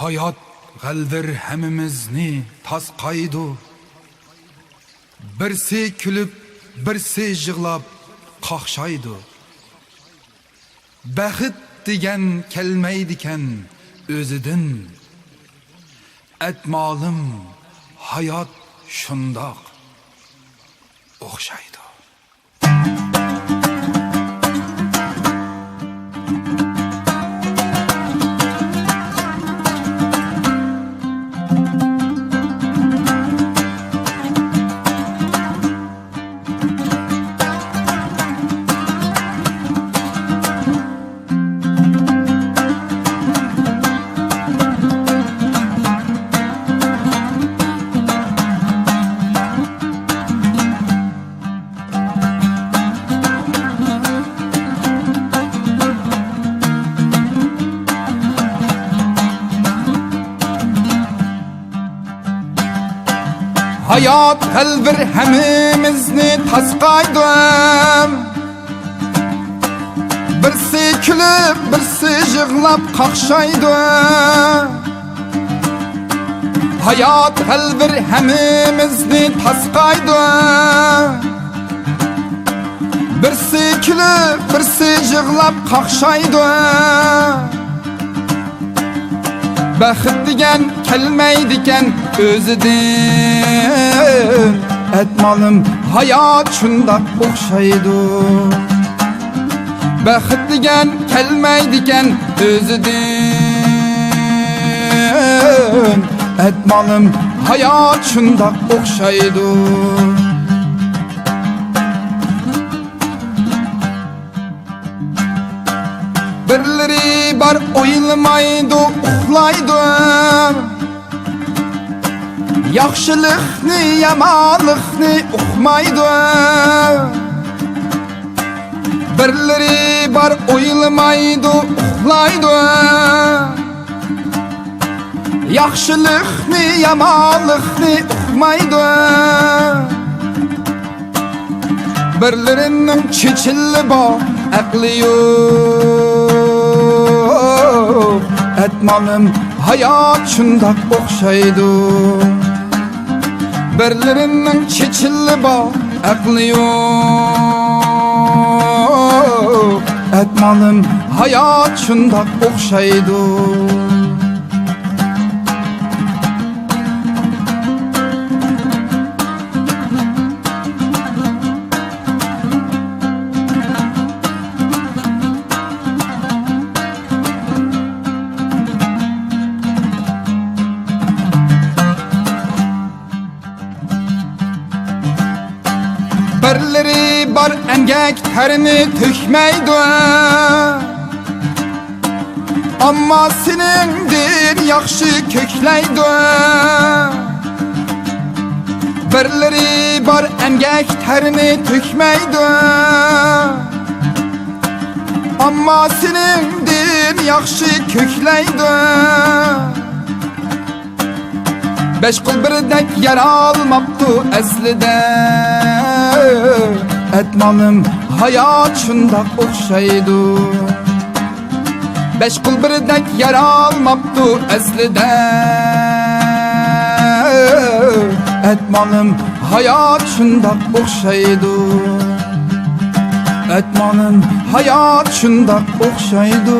Hayat galdir hemimizni tasqaydı. Birsi külüp, birsi yığlap qaqşaydı. Bəxit degen kelmeydiken özüdün. Etmalım hayat şundaq oxşaydı. Hayat elbir hemimizni tasqaydım. Birsi külüp, birsi yığlap qaqşaydı. Hayat elbir hemimizni tasqaydı. Birsi külüp, birsi yığlap qaqşaydı. Bəxit degen kelmeydiken özüdün. Etmalım hayat şundaq oxşaydı. Bəxit degen kelmeydiken özüdün. Etmalım hayat şundaq oxşaydı. Birleri bar oylamaydı, uxlaydı. Yaxşılıqni, yamanlıqni uqmaydı. Birleri bar oylamaydı, uxlaydı. Yaxşılıqni, yamanlıqni uqmaydı. Birlerinin çeçilli bar, aqli yok. Etmalım hayat şundaq oxşaydı. Birlerinin çeçilli bar, aqli yok. Etmalım hayat şundaq oxşaydı. Birleri bar engek terini tökmeydi. Amma senindir yaxşı kökleydi. Birleri bar engek terini tökmeydi. Amma senindir yaxşı kökleydi. Beş kul birdek yer almaptı eslide. Etmalım hayat şundaq oxşaydı. Beş kul birdek yer almaptı eslide. Etmalım hayat şundaq oxşaydı. Etmalım hayat şundaq oxşaydı.